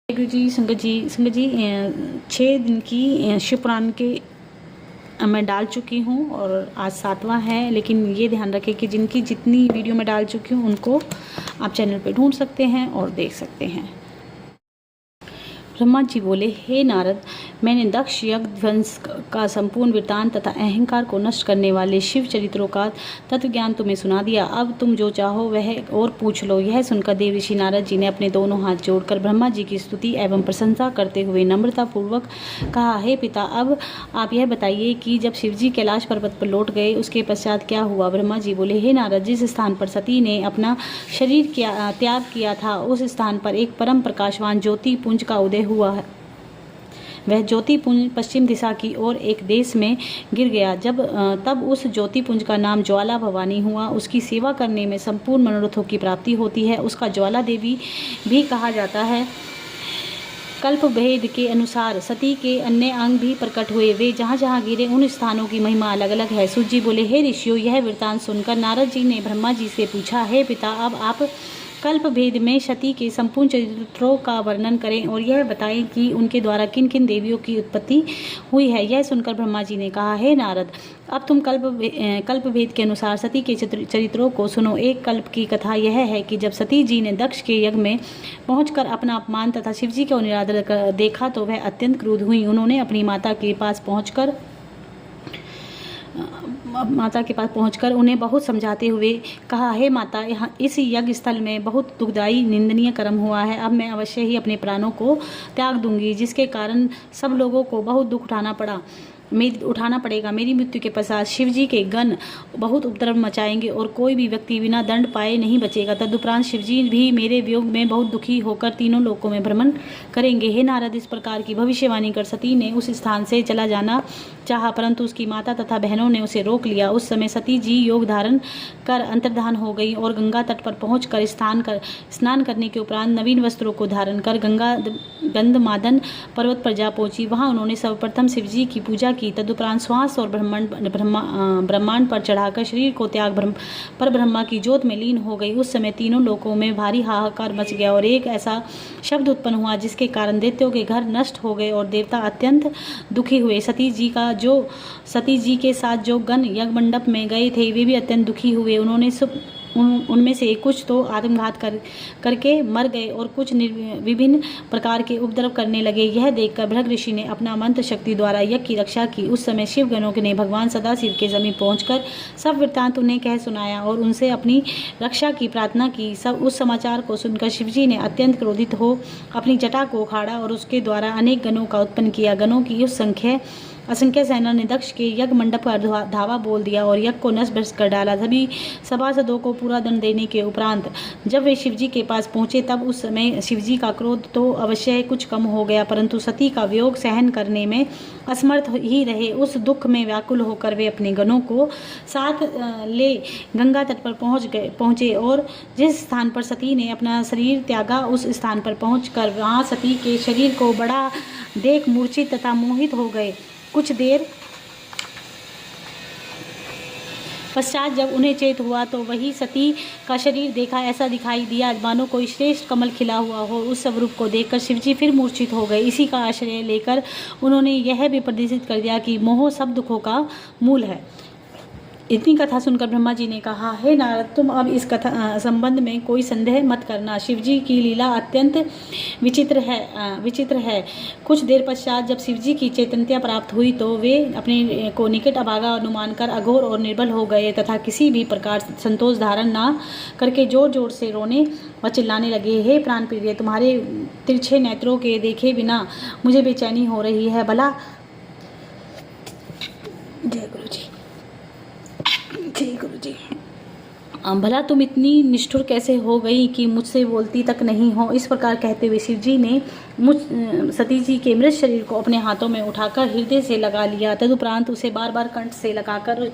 गुरु जी, संगत जी 6 दिन की शिव पुराण के मैं डाल चुकी हूँ और आज 7वां है। लेकिन ये ध्यान रखें कि जिनकी जितनी वीडियो मैं डाल चुकी हूँ उनको आप चैनल पे ढूंढ सकते हैं और देख सकते हैं। ब्रह्मा जी बोले, हे नारद, मैंने दक्ष यज्ञ ध्वंस का संपूर्ण वृत्तांत तथा अहंकार को नष्ट करने वाले शिव चरित्रों का तत्व ज्ञान तुम्हें सुना दिया। अब तुम जो चाहो वह और पूछ लो। यह सुनकर देव ऋषि नारद जी ने अपने दोनों हाथ जोड़कर ब्रह्मा जी की स्तुति एवं प्रशंसा करते हुए नम्रता पूर्वक कहा, हे पिता, अब आप यह बताइए कि जब शिव जी कैलाश पर्वत पर लौट गए उसके पश्चात क्या हुआ। ब्रह्मा जी बोले, हे नारद, जिस स्थान पर सती ने अपना शरीर त्याग किया था उस स्थान पर एक परम प्रकाशवान ज्योति पुंज का उदय हुआ है। वह ज्योतिपुंज पश्चिम दिशा की ओर एक देश में गिर गया। तब उस ज्योतिपुंज का नाम ज्वाला भवानी हुआ। उसकी सेवा करने में संपूर्ण मनोरथों की प्राप्ति होती है। उसका ज्वाला देवी भी कहा जाता है। कल्प भेद के अनुसार सती के अन्य अंग भी प्रकट हुए। वे जहाँ जहाँ गिरे उन स्थानों की महिमा अलग अलग है। सूत जी बोले, हे ऋषियों, यह वृत्तांत सुनकर नारद जी ने ब्रह्मा जी से पूछा, हे पिता, अब आप कल्प भेद में सती के संपूर्ण चरित्रों का वर्णन करें और यह बताएं कि उनके द्वारा किन किन देवियों की उत्पत्ति हुई है। यह सुनकर ब्रह्मा जी ने कहा, हे नारद, अब तुम कल्प भेद के अनुसार सती के चरित्रों को सुनो। एक कल्प की कथा यह है कि जब सती जी ने दक्ष के यज्ञ में पहुंचकर अपना अपमान तथा शिव जी का निरादर देखा तो वह अत्यंत क्रुद्ध हुई। उन्होंने अपनी माता के पास पहुंचकर उन्हें बहुत समझाते हुए कहा, हे माता, यहाँ इस यज्ञ स्थल में बहुत दुखदायी निंदनीय कर्म हुआ है। अब मैं अवश्य ही अपने प्राणों को त्याग दूंगी, जिसके कारण सब लोगों को बहुत दुख उठाना पड़ेगा। मेरी मृत्यु के पश्चात शिव जी के गण बहुत उपद्रव मचाएंगे और कोई भी व्यक्ति बिना दंड पाए नहीं बचेगा। तदुपरांत शिव जी भी मेरे वियोग में बहुत दुखी होकर तीनों लोकों में भ्रमण करेंगे। हे नारद, इस प्रकार की भविष्यवाणी कर सती ने उस स्थान से चला जाना चाहा, परंतु उसकी माता तथा बहनों ने उसे रोक लिया। उस समय सती जी योग धारण कर अंतर्धान हो गई और गंगा तट पर पहुंचकर स्नान करने के उपरांत नवीन वस्त्रों को धारण कर गंधमादन पर्वत पर जा पहुंची। वहां उन्होंने सर्वप्रथम शिव जी की पूजा की। तदुपरांत श्वास और ब्रह्मांड पर चढ़ाकर शरीर को त्याग पर ब्रह्मा की ज्योत में लीन हो गई। उस समय तीनों लोकों में भारी हाहाकार मच गया और एक ऐसा शब्द उत्पन्न हुआ जिसके कारण दैत्यों के घर नष्ट हो गए और देवता अत्यंत दुखी हुए। सती जी के साथ जो गण यज्ञ मंडप में गए थे वे भी अत्यंत दुखी हुए। उनमें से कुछ तो आत्मघात करके मर गए और कुछ विभिन्न प्रकार के उपद्रव करने लगे। यह देखकर भृग ऋषि ने अपना मंत्र शक्ति द्वारा यज्ञ की रक्षा की। उस समय शिव गणों ने भगवान सदाशिव के समीप पहुंचकर सब वृत्तांत उन्हें कह सुनाया और उनसे अपनी रक्षा की प्रार्थना की। उस समाचार को सुनकर शिवजी ने अत्यंत क्रोधित हो अपनी जटा को उखाड़ा और उसके द्वारा अनेक गणों का उत्पन्न किया। गणों की उस असंख्य सेना ने दक्ष के यज्ञ मंडप पर धावा बोल दिया और यज्ञ को नष्ट भ्रष्ट कर डाला। सभी सभासदों को पूरा दंड देने के उपरांत जब वे शिवजी के पास पहुंचे तब उस समय शिवजी का क्रोध तो अवश्य ही कुछ कम हो गया, परंतु सती का वियोग सहन करने में असमर्थ ही रहे। उस दुख में व्याकुल होकर वे अपने गणों को साथ ले गंगा तट पर पहुंचे और जिस स्थान पर सती ने अपना शरीर त्यागा उस स्थान पर पहुंचकर वहां सती के शरीर को बड़ा देख मूर्छित तथा मोहित हो गए। कुछ देर पश्चात जब उन्हें चेत हुआ तो वही सती का शरीर देखा। ऐसा दिखाई दिया मानो कोई श्रेष्ठ कमल खिला हुआ हो। उस स्वरूप को देखकर शिवजी फिर मूर्छित हो गए। इसी का आश्रय लेकर उन्होंने यह भी प्रदर्शित कर दिया कि मोह सब दुखों का मूल है। इतनी कथा सुनकर ब्रह्मा जी ने कहा, हे नारद, तुम अब इस कथा संबंध में कोई संदेह मत करना। शिवजी की लीला अत्यंत विचित्र है। कुछ देर पश्चात जब शिवजी की चैतन्यता प्राप्त हुई तो वे अपने को निकट अभागा अनुमान कर अघोर और निर्बल हो गए तथा किसी भी प्रकार संतोष धारण न करके जोर जोर से रोने व चिल्लाने लगे। हे प्राण प्रिय, तुम्हारे तिरछे नेत्रों के देखे बिना मुझे बेचैनी हो रही है। भला भला तुम इतनी निष्ठुर कैसे हो गई कि मुझसे बोलती तक नहीं हो। इस प्रकार कहते हुए शिवजी ने सती जी के मृत शरीर को अपने हाथों में उठाकर हृदय से लगा लिया। तदुपरांत उसे बार बार कंठ से लगाकर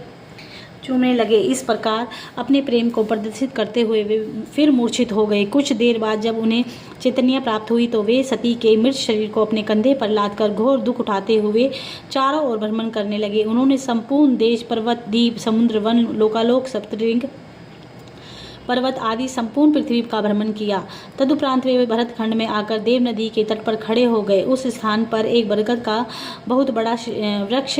चूमने लगे। इस प्रकार अपने प्रेम को प्रदर्शित करते हुए वे फिर मूर्छित हो गए। कुछ देर बाद जब उन्हें चैतन्य प्राप्त हुई तो वे सती के मृत शरीर को अपने कंधे पर लादकर घोर दुख उठाते हुए चारों ओर भ्रमण करने लगे। उन्होंने संपूर्ण देश, पर्वत, द्वीप, समुद्र, वन, लोकालोक, सप्तलिंग पर्वत आदि संपूर्ण पृथ्वी का भ्रमण किया। तदुपरांत वे भरतखंड में आकर देव नदी के तट पर खड़े हो गए। उस स्थान पर एक बरगद का बहुत बड़ा वृक्ष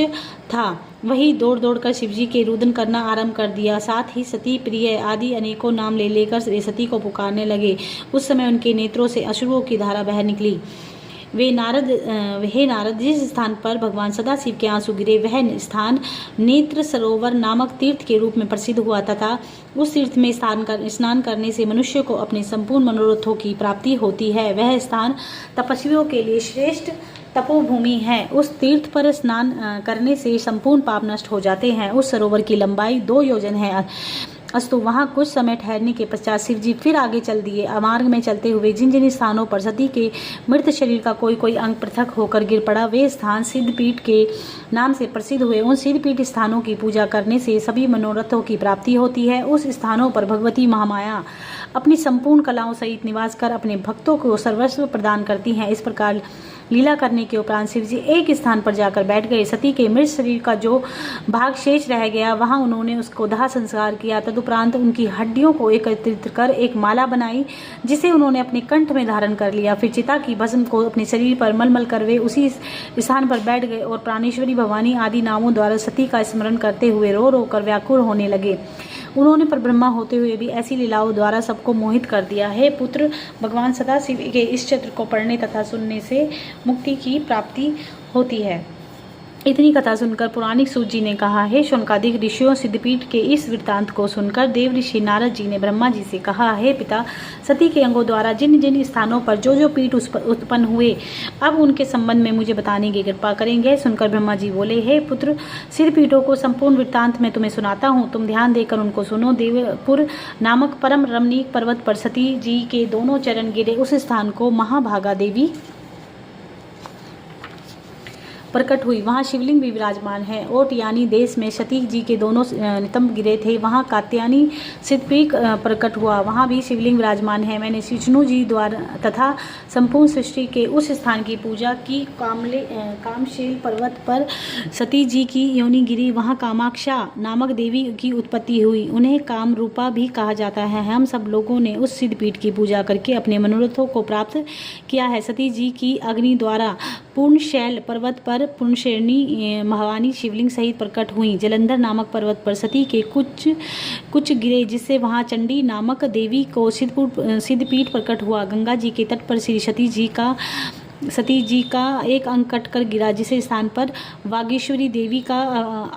था। वही दौड़ दौड़ कर शिवजी के रुदन करना आरंभ कर दिया। साथ ही सती, प्रिय आदि अनेकों नाम ले लेकर सती को पुकारने लगे। उस समय उनके नेत्रों से अश्रुओं की धारा बह निकली। हे नारद, जिस स्थान पर भगवान सदाशिव के आंसू गिरे वह स्थान नेत्र सरोवर नामक तीर्थ के रूप में प्रसिद्ध हुआ तथा उस तीर्थ में स्नान करने से मनुष्य को अपने संपूर्ण मनोरथों की प्राप्ति होती है। वह स्थान तपस्वियों के लिए श्रेष्ठ तपोभूमि है। उस तीर्थ पर स्नान करने से संपूर्ण पाप नष्ट हो जाते हैं। उस सरोवर की लंबाई 2 योजन है। अस्तु वहाँ कुछ समय ठहरने के पश्चात शिवजी फिर आगे चल दिए। मार्ग में चलते हुए जिन जिन स्थानों पर सती के मृत शरीर का कोई कोई अंग पृथक होकर गिर पड़ा वे स्थान सिद्धपीठ के नाम से प्रसिद्ध हुए। उन सिद्धपीठ स्थानों की पूजा करने से सभी मनोरथों की प्राप्ति होती है। उस स्थानों पर भगवती महामाया अपनी संपूर्ण कलाओं सहित निवास कर अपने भक्तों को सर्वस्व प्रदान करती हैं। इस प्रकार लीला करने के उपरांत शिवजी एक स्थान पर जाकर बैठ गए। सती के मृत शरीर का जो भाग शेष रह गया वहां उन्होंने उसको दाह संस्कार किया। तदुपरांत उनकी हड्डियों को एकत्रित कर एक माला बनाई जिसे उन्होंने अपने कंठ में धारण कर लिया। फिर चिता की भस्म को अपने शरीर पर मलमल कर वे उसी स्थान पर बैठ गए और प्राणेश्वरी, भवानी आदि नामों द्वारा सती का स्मरण करते हुए रो रो कर व्याकुल होने लगे। उन्होंने परब्रह्मा होते हुए भी ऐसी लीलाओं द्वारा सबको मोहित कर दिया। हे पुत्र, भगवान सदाशिव के इस चित्र को पढ़ने तथा सुनने से मुक्ति की प्राप्ति होती है। इतनी कथा सुनकर पुराणिक सूत जी ने कहा, हे शौनकादिक ऋषियों, सिद्धपीठ के इस वृत्तांत को सुनकर देव ऋषि नारद जी ने ब्रह्मा जी से कहा, हे पिता, सती के अंगों द्वारा जिन जिन स्थानों पर जो जो पीठ उत्पन्न हुए अब उनके संबंध में मुझे बताने की कृपा करेंगे। सुनकर ब्रह्मा जी बोले, हे पुत्र, सिद्धपीठों को संपूर्ण वृत्तांत में तुम्हें सुनाता हूँ, तुम ध्यान देकर उनको सुनो। देवपुर नामक परम रमणीक पर्वत पर सती जी के दोनों चरण गिरे। उस स्थान को महाभागा देवी प्रकट हुई। वहाँ शिवलिंग भी विराजमान है। ओट यानी देश में सती जी के दोनों नितंब गिरे थे। वहाँ कात्यायनी सिद्धपीठ प्रकट हुआ। वहाँ भी शिवलिंग विराजमान है। मैंने विष्णु जी द्वारा तथा संपूर्ण सृष्टि के उस स्थान की पूजा की। कामशैल पर्वत पर सती जी की योनि गिरी। वहाँ कामाक्षा नामक देवी की उत्पत्ति हुई। उन्हें काम रूपा भी कहा जाता है। हम सब लोगों ने उस सिद्धपीठ की पूजा करके अपने मनोरथों को प्राप्त किया है। सती जी की अग्नि द्वारा पूर्णशैल पर्वत पर पुण्यश्रेणी भवानी शिवलिंग सहित प्रकट हुई। जलंधर नामक पर्वत पर सती के कुछ गिरे जिससे वहां चंडी नामक देवी को सिद्धपीठ प्रकट हुआ। गंगा जी के तट पर श्री सती जी का एक अंग कटकर गिरा जिसे स्थान पर वागीश्वरी देवी का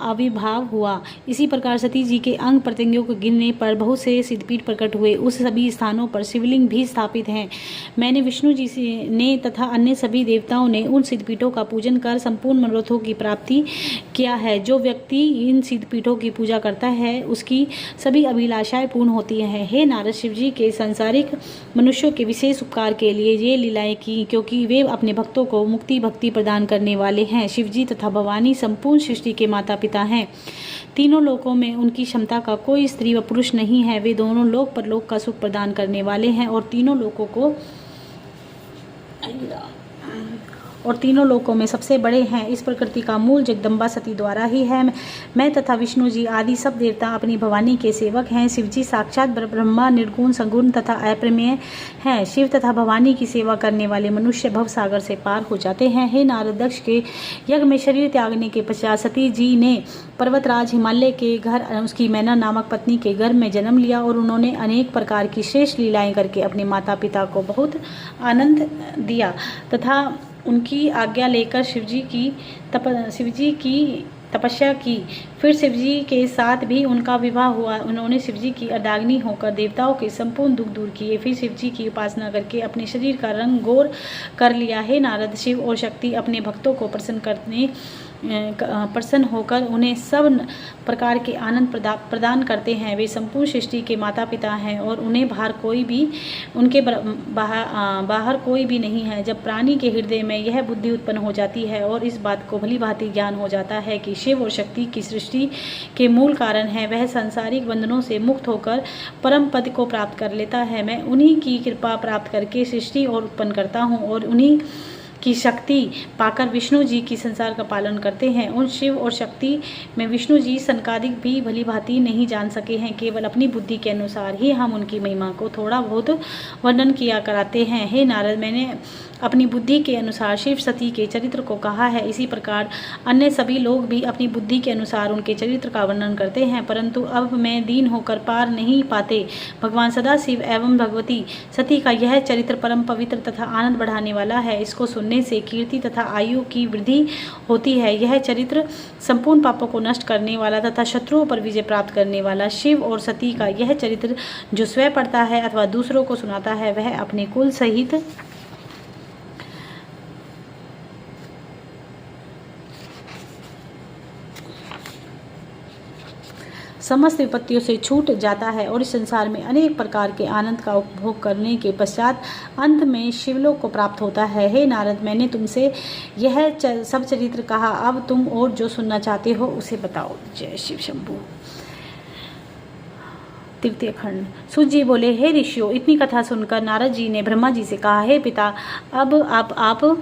आविर्भाव हुआ। इसी प्रकार सती जी के अंग प्रत्यंगों को गिरने पर बहुत से सिद्धपीठ प्रकट हुए। उस सभी स्थानों पर शिवलिंग भी स्थापित हैं। मैंने विष्णु जी ने तथा अन्य सभी देवताओं ने उन सिद्धपीठों का पूजन कर संपूर्ण मनोरथों की प्राप्ति किया है। जो व्यक्ति इन सिद्धपीठों की पूजा करता है उसकी सभी अभिलाषाएं पूर्ण होती हैं। हे नारद, शिव जी के सांसारिक मनुष्यों के विशेष उपकार के लिए ये लीलाएं की क्योंकि वे अपने भक्तों को मुक्ति भक्ति प्रदान करने वाले हैं। शिवजी तथा भवानी संपूर्ण सृष्टि के माता पिता हैं। तीनों लोकों में उनकी क्षमता का कोई स्त्री व पुरुष नहीं है। वे दोनों लोक परलोक का सुख प्रदान करने वाले हैं और तीनों लोकों में सबसे बड़े हैं। इस प्रकृति का मूल जगदम्बा सती द्वारा ही है। मैं तथा विष्णु जी आदि सब देवता अपनी भवानी के सेवक हैं। शिवजी साक्षात ब्रह्मा, निर्गुण, सगुण तथा अप्रमेय हैं। शिव तथा भवानी की सेवा करने वाले मनुष्य भव सागर से पार हो जाते हैं। हे नारद, दक्ष के यज्ञ में शरीर त्यागने के पश्चात सती जी ने पर्वतराज हिमालय के घर उसकी मैना नामक पत्नी के गर्भ में जन्म लिया और उन्होंने अनेक प्रकार की श्रेष्ठ लीलाएं करके अपने माता पिता को बहुत आनंद दिया तथा उनकी आज्ञा लेकर शिवजी की तपस्या की। फिर शिवजी के साथ भी उनका विवाह हुआ। उन्होंने शिवजी की अर्धांगिनी होकर देवताओं के संपूर्ण दुख दूर किए। फिर शिवजी की उपासना करके अपने शरीर का रंग गोर कर लिया। हे नारद, शिव और शक्ति अपने भक्तों को प्रसन्न होकर उन्हें सब प्रकार के आनंद प्रदान करते हैं। वे संपूर्ण सृष्टि के माता पिता हैं और उनके बाहर कोई भी नहीं है। जब प्राणी के हृदय में यह बुद्धि उत्पन्न हो जाती है और इस बात को भली भांति ज्ञान हो जाता है कि शिव और शक्ति की सृष्टि के मूल कारण है, वह सांसारिक बंधनों से मुक्त होकर परम पद को प्राप्त कर लेता है। मैं उन्हीं की कृपा प्राप्त करके सृष्टि और उत्पन्न करता हूँ और उन्हीं की शक्ति पाकर विष्णु जी की संसार का पालन करते हैं। उन शिव और शक्ति में विष्णु जी सनकादिक भी भली भांति नहीं जान सके हैं। केवल अपनी बुद्धि के अनुसार ही हम उनकी महिमा को थोड़ा बहुत वर्णन किया कराते हैं। हे नारद, मैंने अपनी बुद्धि के अनुसार शिव सती के चरित्र को कहा है। इसी प्रकार अन्य सभी लोग भी अपनी बुद्धि के अनुसार उनके चरित्र का वर्णन करते हैं, परंतु अब मैं दीन होकर पार नहीं पाते। भगवान सदाशिव एवं भगवती सती का यह चरित्र परम पवित्र तथा आनंद बढ़ाने वाला है। इसको सुनने से कीर्ति तथा आयु की वृद्धि होती है। यह चरित्र संपूर्ण पापों को नष्ट करने वाला तथा शत्रुओं पर विजय प्राप्त करने वाला शिव और सती का यह चरित्र जो स्वयं पढ़ता है अथवा दूसरों को सुनाता है, वह अपने कुल सहित समस्त विपत्तियों से छूट जाता है और इस संसार में अनेक प्रकार के आनंद का उपभोग करने के पश्चात अंत में शिवलोक को प्राप्त होता है। हे नारद, मैंने तुमसे यह सब चरित्र कहा, अब तुम और जो सुनना चाहते हो उसे बताओ। जय शिव शंभू। तृतीय खंड। सूत जी बोले, हे ऋषियों, इतनी कथा सुनकर नारद जी ने ब्रह्मा जी से कहा, हे पिता, अब आप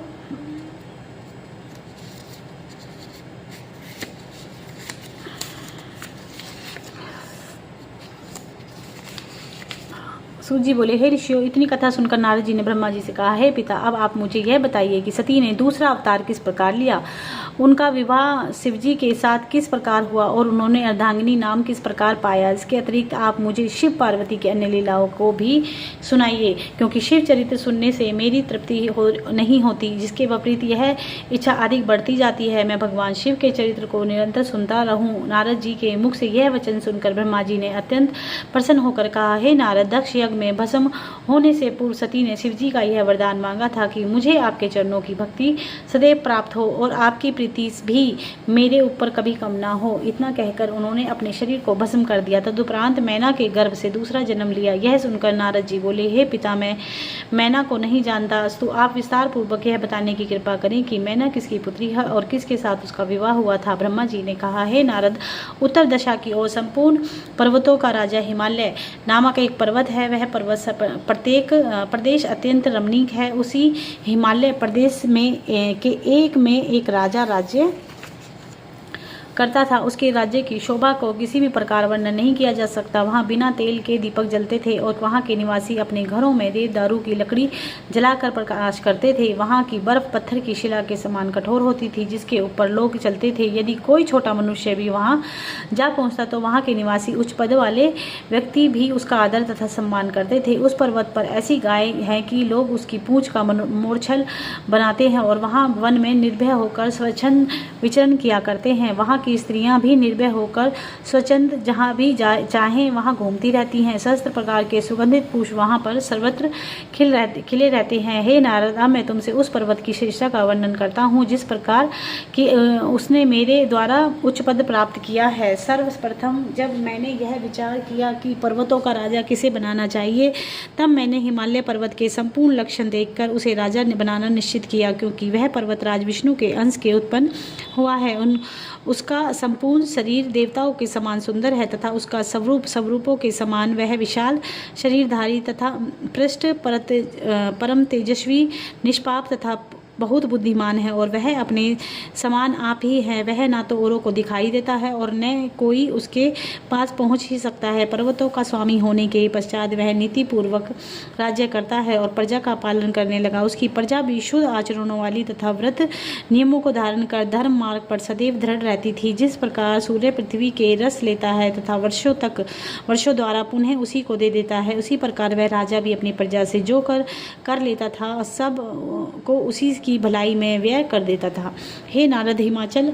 सूत जी बोले, हे ऋषियों, इतनी कथा सुनकर नारद जी ने ब्रह्मा जी से कहा, हे पिता, अब आप मुझे यह बताइए कि सती ने दूसरा अवतार किस प्रकार लिया, उनका विवाह शिवजी के साथ किस प्रकार हुआ और उन्होंने अर्धांगिनी नाम किस प्रकार पाया। इसके अतिरिक्त आप मुझे शिव पार्वती की अन्य लीलाओं को भी सुनाइए, क्योंकि शिव चरित्र सुनने से मेरी तृप्ति नहीं होती, जिसके विपरीत यह इच्छा अधिक बढ़ती जाती है। मैं भगवान शिव के चरित्र को निरंतर सुनता रहूं। नारद जी के मुख से यह वचन सुनकर ब्रह्मा जी ने अत्यंत प्रसन्न होकर कहा, हे नारद, दक्ष यज्ञ में भस्म होने से पूर्व सती ने शिवजी का यह वरदान मांगा था कि मुझे आपके चरणों की भक्ति सदैव प्राप्त हो और आपकी प्रीति भी मेरे ऊपर कभी कम ना हो। इतना कहकर उन्होंने अपने शरीर को भस्म कर दिया। तदुपरांत मैना के गर्भ से दूसरा जन्म लिया। यह सुनकर नारद जी बोले, हे पिता, मैं मैना को नहीं जानता, अस्तु आप विस्तार पूर्वक यह बताने की कृपा करें कि मैना किसकी पुत्री है और किसके साथ उसका विवाह हुआ था। ब्रह्मा जी ने कहा, हे नारद, उत्तर दिशा की ओर संपूर्ण पर्वतों का राजा हिमालय नामक एक पर्वत है। वह पर्वत प्रत्येक प्रदेश अत्यंत रमणीक है। उसी हिमालय प्रदेश में एक राजा राज्य करता था। उसके राज्य की शोभा को किसी भी प्रकार वर्णन नहीं किया जा सकता। वहाँ बिना तेल के दीपक जलते थे और वहाँ के निवासी अपने घरों में देवदारू की लकड़ी जलाकर प्रकाश करते थे। वहाँ की बर्फ पत्थर की शिला के समान कठोर होती थी, जिसके ऊपर लोग चलते थे। यदि कोई छोटा मनुष्य भी वहाँ जा पहुँचता तो वहाँ के निवासी उच्च पद वाले व्यक्ति भी उसका आदर तथा सम्मान करते थे। उस पर्वत पर ऐसी गाय है कि लोग उसकी पूंछ का मूर्छल बनाते हैं और वहाँ वन में निर्भय होकर स्वच्छंद विचरण किया करते हैं। वहाँ की स्त्रियां भी निर्भय होकर स्वच्छंद जहाँ भी चाहें वहाँ घूमती रहती हैं। सहस्त्र प्रकार के सुगंधित पुष्प वहाँ पर सर्वत्र खिले रहते हैं। हे नारद, अब मैं तुमसे उस पर्वत की श्रेष्ठता का वर्णन करता हूँ जिस प्रकार कि उसने मेरे द्वारा उच्च पद प्राप्त किया है। सर्वप्रथम जब मैंने यह विचार किया कि पर्वतों का राजा किसे बनाना चाहिए, तब मैंने हिमालय पर्वत के संपूर्ण लक्षण देखकर उसे राजा बनाना निश्चित किया, क्योंकि वह पर्वतराज विष्णु के अंश के उत्पन्न हुआ है। उसका संपूर्ण शरीर देवताओं के समान सुंदर है तथा उसका स्वरूपों के समान वह विशाल शरीरधारी तथा पृष्ठ परम तेजस्वी, निष्पाप तथा बहुत बुद्धिमान है और वह अपने समान आप ही है। वह ना तो औरों को दिखाई देता है और न कोई उसके पास पहुंच ही सकता है। पर्वतों का स्वामी होने के पश्चात वह नीतिपूर्वक राज्य करता है और प्रजा का पालन करने लगा। उसकी प्रजा भी शुद्ध आचरणों वाली तथा व्रत नियमों को धारण कर धर्म मार्ग पर सदैव दृढ़ रहती थी। जिस प्रकार सूर्य पृथ्वी के रस लेता है तथा वर्षों द्वारा पुनः उसी को दे देता है, उसी प्रकार वह राजा भी अपनी प्रजा से जो कर लेता था सब को उसी की भलाई में व्यय कर देता था। हे नारद, हिमाचल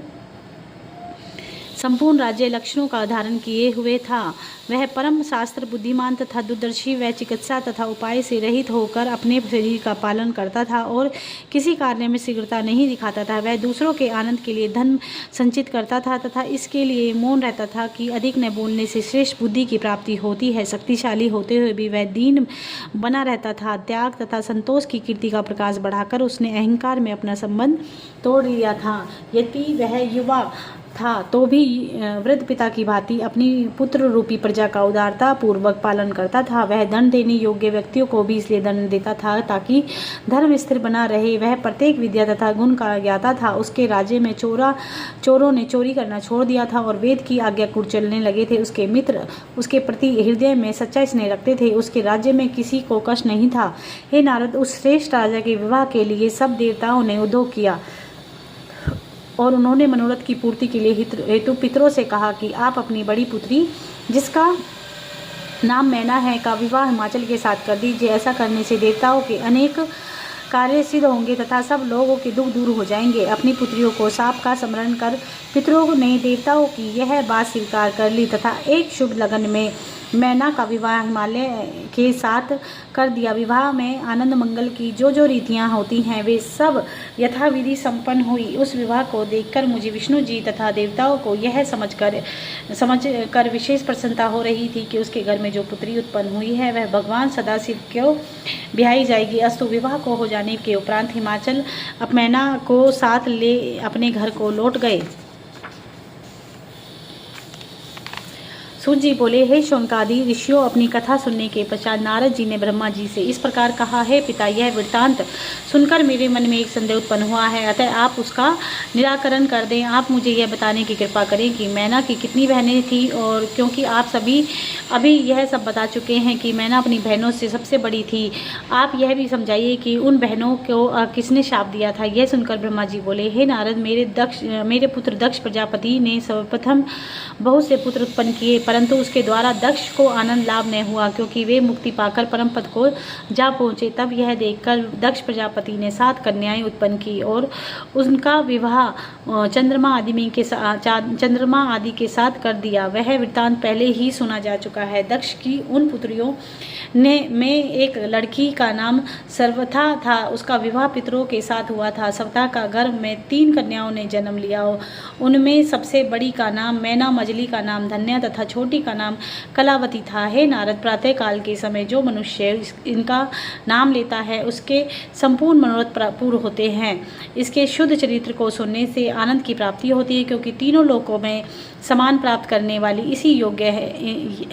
संपूर्ण राज्य लक्षणों का धारण किए हुए था। वह परम शास्त्र बुद्धिमान तथा दूरदर्शी व चिकित्सा तथा उपाय से रहित होकर अपने शरीर का पालन करता था और किसी कार्य में शीघ्रता नहीं दिखाता था। वह दूसरों के आनंद के लिए धन संचित करता था तथा इसके लिए मौन रहता था कि अधिक न बोलने से श्रेष्ठ बुद्धि की प्राप्ति होती है। शक्तिशाली होते हुए भी वह दीन बना रहता था। त्याग तथा संतोष की कीर्ति का प्रकाश बढ़ाकर उसने अहंकार में अपना संबंध तोड़ लिया था। यदि वह युवा था तो भी वृद्ध पिता की भांति अपनी पुत्र रूपी प्रजा का उदारता पूर्वक पालन करता था। वह दंड देने योग्य व्यक्तियों को भी इसलिए दंड देता था ताकि धर्म स्थिर बना रहे। वह प्रत्येक विद्या तथा गुण का ज्ञाता था। उसके राज्य में चोरों ने चोरी करना छोड़ दिया था और वेद की आज्ञा को चलने लगे थे। उसके मित्र उसके प्रति हृदय में सच्चा स्नेह रखते थे। उसके राज्य में किसी को कष्ट नहीं था। हे नारद, उस श्रेष्ठ राजा के विवाह के लिए सब देवताओं ने उद्योग किया और उन्होंने मनोरथ की पूर्ति के लिए हेतु पितरों से कहा कि आप अपनी बड़ी पुत्री, जिसका नाम मैना है, का विवाह हिमाचल के साथ कर दीजिए। ऐसा करने से देवताओं के अनेक कार्य सिद्ध होंगे तथा सब लोगों के दुख दूर हो जाएंगे। अपनी पुत्रियों को शाप का स्मरण कर पितरों ने देवताओं की यह बात स्वीकार कर ली तथा एक शुभ लगन में मैना का विवाह हिमालय के साथ कर दिया। विवाह में आनंद मंगल की जो रीतियां होती हैं वे सब यथाविधि संपन्न हुई। उस विवाह को देखकर मुझे विष्णु जी तथा देवताओं को यह समझ कर विशेष प्रसन्नता हो रही थी कि उसके घर में जो पुत्री उत्पन्न हुई है वह भगवान सदाशिव को ब्याही जाएगी। अस्तु विवाह को हो जाने के उपरांत हिमाचल मैना को साथ ले अपने घर को लौट गए। सूत जी बोले, हे शौनकादि ऋषियों, अपनी कथा सुनने के पश्चात नारद जी ने ब्रह्मा जी से इस प्रकार कहा, हे पिता, यह वृत्तांत सुनकर मेरे मन में एक संदेह उत्पन्न हुआ है, अतः आप उसका निराकरण कर दें। आप मुझे यह बताने की कृपा करें कि मैना की कितनी बहनें थीं, और क्योंकि आप सभी अभी यह सब बता चुके हैं कि मैना अपनी बहनों से सबसे बड़ी थी, आप यह भी समझाइए कि उन बहनों को किसने शाप दिया था। यह सुनकर ब्रह्मा जी बोले, हे नारद, मेरे पुत्र दक्ष प्रजापति ने सर्वप्रथम बहुत से पुत्र उत्पन्न किए, परंतु उसके द्वारा दक्ष को आनंद लाभ नहीं हुआ, क्योंकि वे मुक्ति पाकर परम पद को जा पहुँचे। तब यह देखकर दक्ष प्रजापति ने 7 कन्याएं उत्पन्न की और उनका विवाह चंद्रमा आदि के साथ कर दिया। वह वृत्तांत पहले ही सुना जा चुका है। दक्ष की उन पुत्रियों में एक लड़की का नाम सर्वथा था। उसका विवाह पितरों के साथ हुआ था। सर्वथा का गर्भ में 3 कन्याओं ने जन्म लिया। उनमें सबसे बड़ी का नाम मैना, मजली का नाम धन्या तथा छोटी का नाम कलावती था। हे नारद, प्रातः काल के समय जो मनुष्य इनका नाम लेता है उसके संपूर्ण मनोरथ पूर्ण होते हैं। इसके शुद्ध चरित्र को सुनने से आनंद की प्राप्ति होती है, क्योंकि तीनों लोकों में समान प्राप्त करने वाली इसी योग्य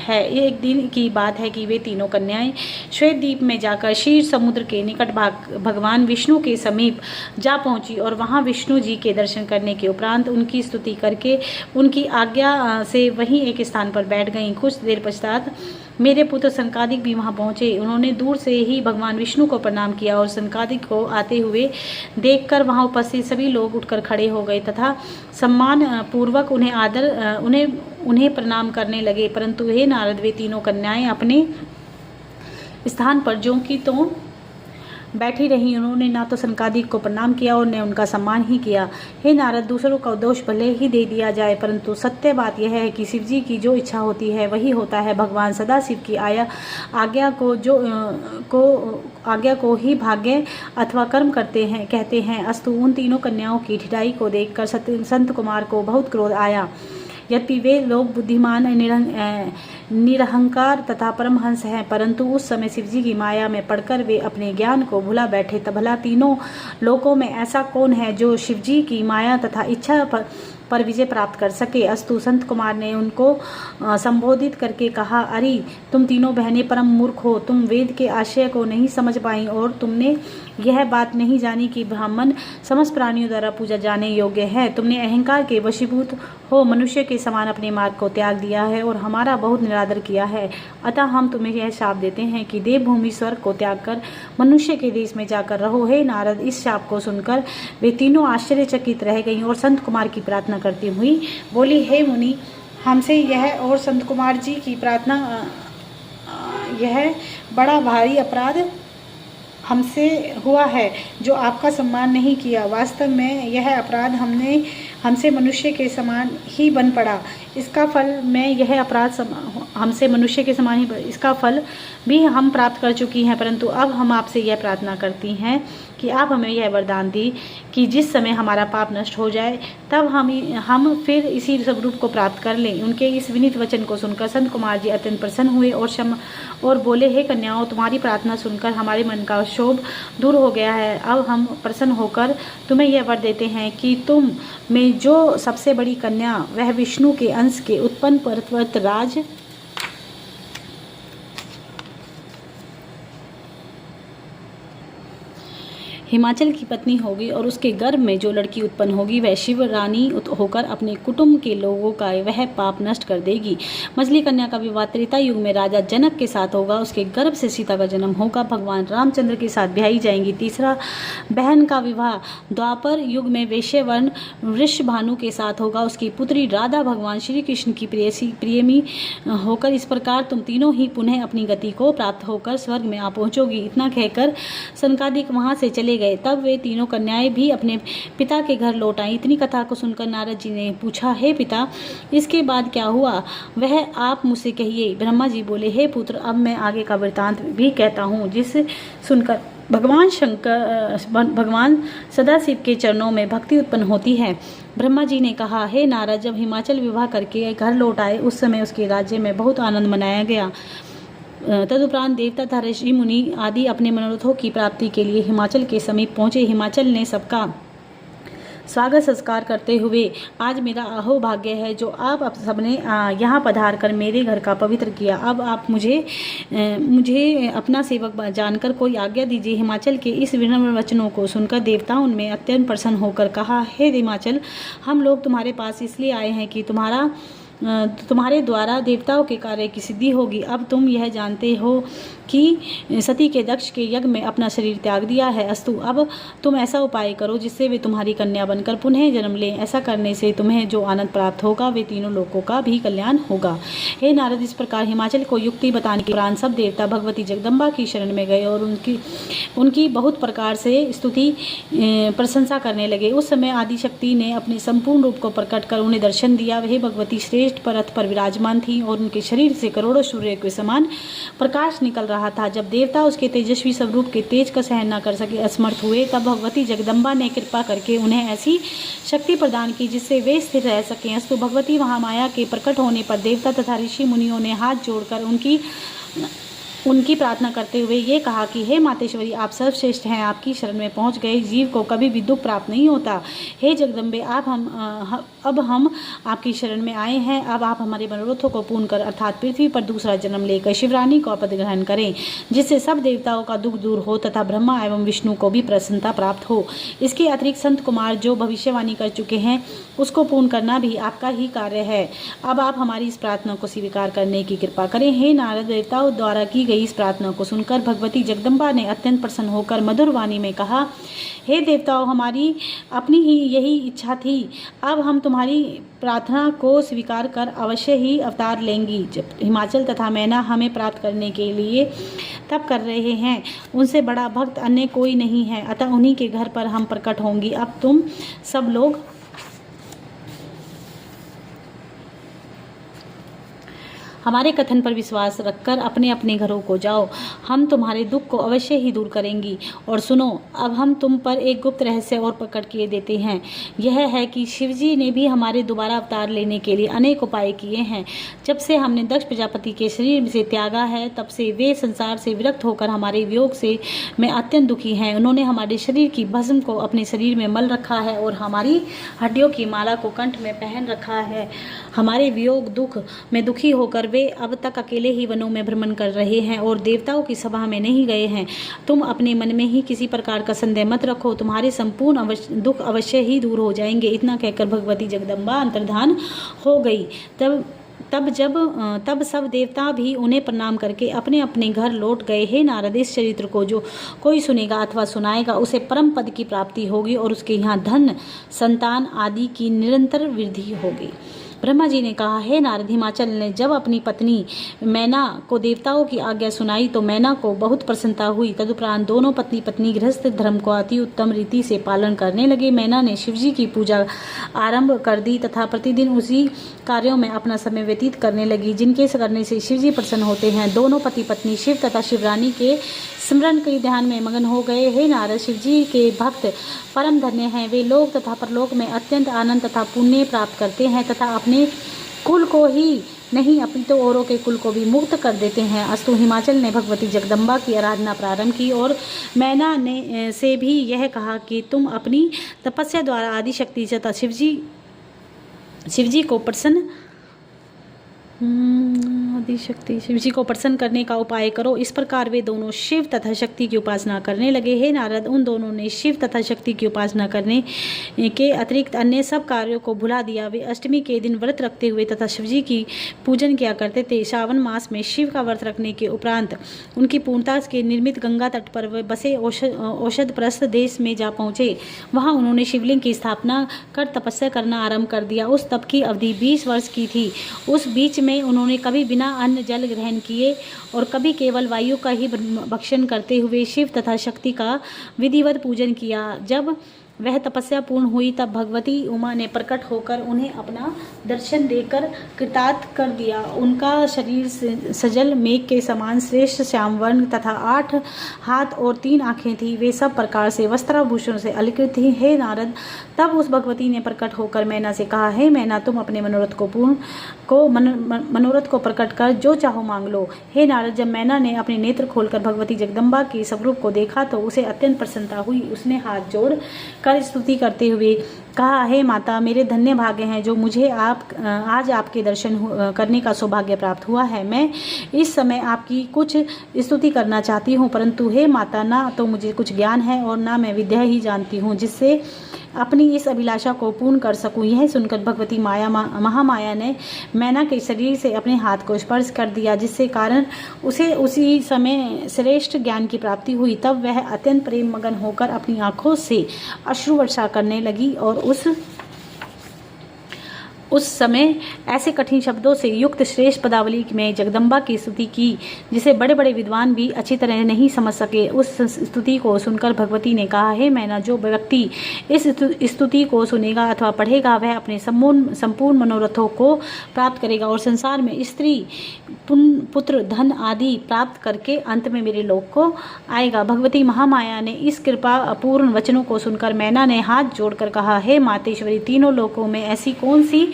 है। एक दिन की बात है कि वे तीनों कन्याएं श्वेत द्वीप में जाकर क्षीर समुद्र के निकट भगवान विष्णु के समीप जा पहुंची और वहां विष्णु जी के दर्शन करने के उपरांत उनकी स्तुति करके उनकी आज्ञा से वहीं एक स्थान पर बैठ गईं। कुछ देर पश्चात मेरे पुत्र सनकादिक भी वहां पहुंचे। उन्होंने दूर से ही भगवान विष्णु को प्रणाम किया और सनकादिक को आते हुए देखकर वहां उपस्थित सभी लोग उठकर खड़े हो गए तथा सम्मान पूर्वक उन्हें प्रणाम करने लगे। परंतु हे नारद, वे तीनों कन्याएं अपने स्थान पर ज्यों की त्यों बैठी रही। उन्होंने ना तो सनकादिक को प्रणाम किया और न उनका सम्मान ही किया। हे नारद, दूसरों का दोष भले ही दे दिया जाए, परंतु सत्य बात यह है कि शिव जी की जो इच्छा होती है वही होता है। भगवान सदाशिव की आज्ञा को ही भाग्य अथवा कर्म कहते हैं। अस्तु, उन तीनों कन्याओं की ढिठाई को देखकर संत कुमार को बहुत क्रोध आया। यद्यपि वे लोग बुद्धिमान, निरहंकार तथा परमहंस हैं, परंतु उस समय शिवजी की माया में पड़कर वे अपने ज्ञान को भुला बैठे। भला तीनों लोकों में ऐसा कौन है जो शिवजी की माया तथा इच्छा पर विजय प्राप्त कर सके। अस्तु, संत कुमार ने उनको संबोधित करके कहा, अरे तुम तीनों बहनें परम मूर्ख हो। तुम वेद के आशय को नहीं समझ पाई और तुमने यह बात नहीं जानी कि ब्राह्मण समस्त प्राणियों द्वारा पूजा जाने योग्य है। तुमने अहंकार के वशीभूत हो मनुष्य के समान अपने मार्ग को त्याग दिया है और हमारा बहुत निरादर किया है। अतः हम तुम्हें यह शाप देते हैं कि देवभूमि स्वर्ग को त्याग कर मनुष्य के देश में जाकर रहो। हे नारद, इस शाप को सुनकर वे तीनों आश्चर्यचकित रह गईं और संत कुमार की प्रार्थना करती हुई बोली, हे मुनि, हमसे यह और संत कुमार जी की प्रार्थना, यह बड़ा भारी अपराध हमसे हुआ है जो आपका सम्मान नहीं किया। वास्तव में यह अपराध हमसे मनुष्य के समान ही बन पड़ा। इसका फल हमसे मनुष्य के समान ही इसका फल भी हम प्राप्त कर चुकी हैं, परंतु अब हम आपसे यह प्रार्थना करती हैं कि आप हमें यह वरदान दी कि जिस समय हमारा पाप नष्ट हो जाए तब हम फिर इसी स्वरूप को प्राप्त कर लें। उनके इस विनीत वचन को सुनकर संत कुमार जी अत्यंत प्रसन्न हुए और बोले, हे कन्याओं, तुम्हारी प्रार्थना सुनकर हमारे मन का क्षोभ दूर हो गया है। अब हम प्रसन्न होकर तुम्हें यह वर देते हैं कि तुम में जो सबसे बड़ी कन्या वह विष्णु के अंश के उत्पन्न पर्वतराज हिमाचल की पत्नी होगी और उसके गर्भ में जो लड़की उत्पन्न होगी वह शिव रानी होकर अपने कुटुंब के लोगों का वह पाप नष्ट कर देगी। मछली कन्या का विवाह त्रेता युग में राजा जनक के साथ होगा। उसके गर्भ से सीता का जन्म होगा। भगवान रामचंद्र के साथ ब्याही जाएंगी। तीसरा बहन का विवाह द्वापर युग में वैश्यवर्ण वृषभानु के साथ होगा। उसकी पुत्री राधा भगवान श्री कृष्ण की प्रेमी होकर इस प्रकार तुम तीनों ही पुनः अपनी गति को प्राप्त होकर स्वर्ग में आ पहुंचोगी। इतना कहकर सनकादिक वहां से चले गए। तब वे तीनों कन्याएं भी अपने पिता के घर लौट आईं। इतनी कथा को सुनकर नारद जी ने पूछा, हे पिता, इसके बाद क्या हुआ वह आप मुझसे कहिए। ब्रह्मा जी बोले, हे पुत्र, अब मैं आगे का वृतांत भी कहता हूँ, जिसे सुनकर भगवान सदाशिव के चरणों में भक्ति उत्पन्न होती है। ब्रह्मा जी ने कहा, हे नारद, जब हिमाचल विवाह करके घर लौट आए उस समय उसके राज्य में बहुत आनंद मनाया गया। तदुपरांत देवता तथा ऋषि मुनि आदि अपने मनोरथों की प्राप्ति के लिए हिमाचल के समीप पहुंचे। हिमाचल ने सबका स्वागत संस्कार करते हुए, आज मेरा अहोभाग्य है जो आप सबने यहाँ पधार कर मेरे घर का पवित्र किया। अब आप मुझे अपना सेवक जानकर कोई आज्ञा दीजिए। हिमाचल के इस विनम्र वचनों को सुनकर देवताओं उनमें अत्यंत प्रसन्न होकर कहा, हे हिमाचल, हम लोग तुम्हारे पास इसलिए आए हैं कि तुम्हारे द्वारा देवताओं के कार्य की सिद्धि होगी। अब तुम यह जानते हो कि सती के दक्ष के यज्ञ में अपना शरीर त्याग दिया है। अस्तु, अब तुम ऐसा उपाय करो जिससे वे तुम्हारी कन्या बनकर पुनः जन्म लें। ऐसा करने से तुम्हें जो आनंद प्राप्त होगा वे तीनों लोकों का भी कल्याण होगा। हे नारद, इस प्रकार हिमाचल को युक्ति बताने के उपरांत सब देवता भगवती जगदम्बा की शरण में गए और उनकी बहुत प्रकार से स्तुति प्रशंसा करने लगे। उस समय आदिशक्ति ने अपने संपूर्ण रूप को प्रकट कर उन्हें दर्शन दिया। वह भगवती श्रेष्ठ परथ पर विराजमान थी और उनके शरीर से करोड़ों सूर्य के समान प्रकाश निकल रहा था। जब देवता उसके तेजस्वी स्वरूप के तेज का सहन न कर सके असमर्थ हुए, तब भगवती जगदम्बा ने कृपा करके उन्हें ऐसी शक्ति प्रदान की जिससे वे स्थिर रह सकें। अस्तु, भगवती महामाया के प्रकट होने पर देवता तथा ऋषि मुनियों ने हाथ जोड़कर उनकी प्रार्थना करते हुए ये कहा कि हे मातेश्वरी, आप सर्वश्रेष्ठ हैं। आपकी शरण में पहुंच गए जीव को कभी भी दुख प्राप्त नहीं होता। हे जगदम्बे, अब हम आपकी शरण में आए हैं। अब आप हमारे मनोरथों को पूर्ण कर अर्थात पृथ्वी पर दूसरा जन्म लेकर शिवरानी का पद ग्रहण करें, जिससे सब देवताओं का दुख दूर हो तथा ब्रह्मा एवं विष्णु को भी प्रसन्नता प्राप्त हो। इसके अतिरिक्त संत कुमार जो भविष्यवाणी कर चुके हैं उसको पूर्ण करना भी आपका ही कार्य है। अब आप हमारी इस प्रार्थना को स्वीकार करने की कृपा करें। हे नारद, देवताओं द्वारा की गई इस प्रार्थना को सुनकर भगवती जगदम्बा ने अत्यंत प्रसन्न होकर मधुर वाणी में कहा, हे देवताओं, हमारी अपनी ही यही इच्छा थी। अब हम तुम्हारी प्रार्थना को स्वीकार कर अवश्य ही अवतार लेंगी। जब हिमाचल तथा मैना हमें प्राप्त करने के लिए तप कर रहे हैं, उनसे बड़ा भक्त अन्य कोई नहीं है, अतः उन्हीं के घर पर हम प्रकट होंगी। अब तुम सब लोग हमारे कथन पर विश्वास रखकर अपने अपने घरों को जाओ। हम तुम्हारे दुख को अवश्य ही दूर करेंगी। और सुनो, अब हम तुम पर एक गुप्त रहस्य और प्रकट किए देते हैं। यह है कि शिवजी ने भी हमारे दोबारा अवतार लेने के लिए अनेक उपाय किए हैं। जब से हमने दक्ष प्रजापति के शरीर से त्यागा है, तब से वे संसार से विरक्त होकर हमारे वियोग से में अत्यंत दुखी हैं। उन्होंने हमारे शरीर की भस्म को अपने शरीर में मल रखा है और हमारी हड्डियों की माला को कंठ में पहन रखा है। हमारे वियोग दुख में दुखी होकर वे अब तक अकेले ही वनों में भ्रमण कर रहे हैं और देवताओं की सभा में नहीं गए हैं। तुम अपने मन में ही किसी प्रकार का संदेह मत रखो, तुम्हारे संपूर्ण दुख अवश्य ही दूर हो जाएंगे। इतना कहकर भगवती जगदम्बा अंतर्धान हो गई। तब सब देवता भी उन्हें प्रणाम करके अपने अपने घर लौट गए। हे नारद, इस चरित्र को जो कोई सुनेगा अथवा सुनाएगा उसे परम पद की प्राप्ति होगी और उसके यहाँ धन, संतान आदि की निरंतर वृद्धि होगी। ब्रह्मा जी ने कहा, हे नारद, हिमाचल ने जब अपनी पत्नी मैना को देवताओं की आज्ञा सुनाई तो मैना को बहुत प्रसन्नता हुई। तदुपरांत दोनों पत्नी पत्नी गृहस्थ धर्म को अति उत्तम रीति से पालन करने लगे। मैना ने शिवजी की पूजा आरंभ कर दी तथा प्रतिदिन उसी कार्यों में अपना समय व्यतीत करने लगी जिनके करने से शिवजी प्रसन्न होते हैं। दोनों पति पत्नी शिव तथा शिवरानी के सिमरन के ध्यान में मगन हो गए। हे नारद, शिव जी के भक्त परम धन्य हैं। वे लोक तथा परलोक में अत्यंत आनंद तथा पुण्य प्राप्त करते हैं तथा अपने कुल को ही नहीं अपितु औरों के कुल को भी मुक्त कर देते हैं। अस्तु, हिमाचल ने भगवती जगदम्बा की आराधना प्रारंभ की और मैना ने से भी यह कहा कि तुम अपनी तपस्या द्वारा आदि शक्ति तथा शिवजी को प्रसन्न शिवजी को प्रसन्न करने का उपाय करो। इस प्रकार वे दोनों शिव तथा शक्ति की उपासना करने लगे। हे नारद, उन दोनों ने शिव तथा शक्ति की उपासना करने के अतिरिक्त अन्य सब कार्यों को भुला दिया। वे अष्टमी के दिन व्रत रखते हुए तथा शिवजी की पूजन किया करते थे। श्रावण मास में शिव का व्रत रखने के उपरांत उनकी पूर्णता के निर्मित गंगा तट पर वे बसे औषधप्रस्थ देश में जा पहुँचे। वहाँ उन्होंने शिवलिंग की स्थापना कर तपस्या करना आरंभ कर दिया। उस तप की अवधि 20 वर्ष की थी। उस बीच में उन्होंने कभी बिना अन्न जल ग्रहण किए और कभी केवल वायु का ही भक्षण करते हुए शिव तथा शक्ति का विधिवत पूजन किया। जब वह तपस्या पूर्ण हुई तब भगवती उमा ने प्रकट होकर उन्हें अपना दर्शन देकर कृतार्थ कर दिया। उनका शरीर सजल मेघ के समान श्रेष्ठ श्याम वर्ण तथा 8 हाथ और 3 आँखें थी। वे सब प्रकार से वस्त्राभूषण से अलंकृत थी। हे नारद, तब उस भगवती ने प्रकट होकर मैना से कहा, हे मैना, तुम अपने मनोरथ को प्रकट कर जो चाहो मांग लो। हे नारद, जब मैना ने अपने नेत्र खोलकर भगवती जगदम्बा के स्वरूप को देखा तो उसे अत्यंत प्रसन्नता हुई। उसने हाथ जोड़ कर स्तुति करते हुए कहा, हे माता, मेरे धन्य भाग्य हैं जो मुझे आज आपके दर्शन करने का सौभाग्य प्राप्त हुआ है। मैं इस समय आपकी कुछ स्तुति करना चाहती हूँ, परंतु हे माता, ना तो मुझे कुछ ज्ञान है और ना मैं विद्या ही जानती हूँ जिससे अपनी इस अभिलाषा को पूर्ण कर सकूं। यह सुनकर भगवती महामाया ने मैना के शरीर से अपने हाथ को स्पर्श कर दिया, जिससे कारण उसे उसी समय श्रेष्ठ ज्ञान की प्राप्ति हुई। तब वह अत्यंत प्रेम मगन होकर अपनी आंखों से अश्रु वर्षा करने लगी और उस समय ऐसे कठिन शब्दों से युक्त श्रेष्ठ पदावली में जगदम्बा की स्तुति की जिसे बड़े बड़े विद्वान भी अच्छी तरह नहीं समझ सके। उस स्तुति को सुनकर भगवती ने कहा, हे मैना, जो व्यक्ति इस स्तुति को सुनेगा अथवा पढ़ेगा वह अपने संपूर्ण मनोरथों को प्राप्त करेगा और संसार में स्त्री पुत्र धन आदि प्राप्त करके अंत में मेरे लोक को आएगा। भगवती महामाया ने इस कृपा पूर्ण वचनों को सुनकर मैना ने हाथ जोड़कर कहा, हे मातेश्वरी, तीनों लोकों में ऐसी कौन सी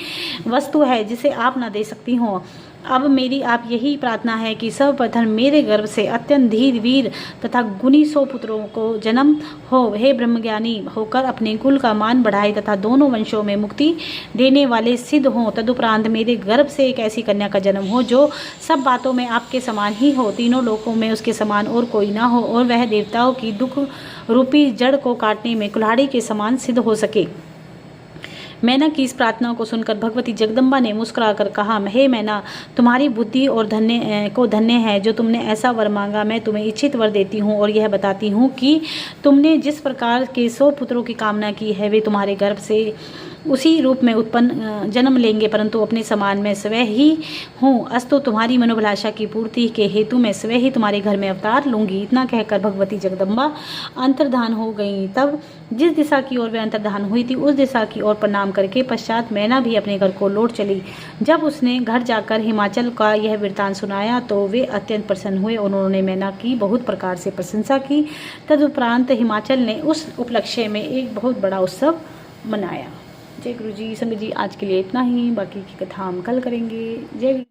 वस्तु है जिसे आप न दे सकती हो। अब मेरी आप यही प्रार्थना है कि सर्वप्रथम मेरे गर्भ से अत्यंत धीर वीर तथा गुणी 100 पुत्रों को जन्म हो। हे ब्रह्मज्ञानी होकर अपने कुल का मान बढ़ाए तथा दोनों वंशों में मुक्ति देने वाले सिद्ध हों। तदुपरांत मेरे गर्भ से एक ऐसी कन्या का जन्म हो जो सब बातों में आपके समान ही हो, तीनों लोकों में उसके समान और कोई ना हो, और वह देवताओं की दुख रूपी जड़ को काटने में कुल्हाड़ी के समान सिद्ध हो सके। मैना की इस प्रार्थना को सुनकर भगवती जगदम्बा ने मुस्कुराकर कहा, हे मैना, तुम्हारी बुद्धि और धन्य है जो तुमने ऐसा वर मांगा। मैं तुम्हें इच्छित वर देती हूँ और यह बताती हूँ कि तुमने जिस प्रकार के 100 पुत्रों की कामना की है वे तुम्हारे गर्भ से उसी रूप में उत्पन्न जन्म लेंगे, परंतु अपने समान मैं स्वयं ही हूँ। अस्तु, तुम्हारी मनोभिलाषा की पूर्ति के हेतु मैं स्वयं ही तुम्हारे घर में अवतार लूंगी। इतना कहकर भगवती जगदम्बा अंतर्धान हो गई। तब जिस दिशा की ओर वे अंतर्धान हुई थी उस दिशा की ओर प्रणाम करके पश्चात मैना भी अपने घर को लौट चली। जब उसने घर जाकर हिमाचल का यह वृत्तांत सुनाया तो वे अत्यंत प्रसन्न हुए। उन्होंने मैना की बहुत प्रकार से प्रशंसा की। तदुपरांत हिमाचल ने उस उपलक्ष्य में एक बहुत बड़ा उत्सव मनाया। जय गुरु जी। संगत जी, आज के लिए इतना ही, बाकी की कथा हम कल करेंगे। जय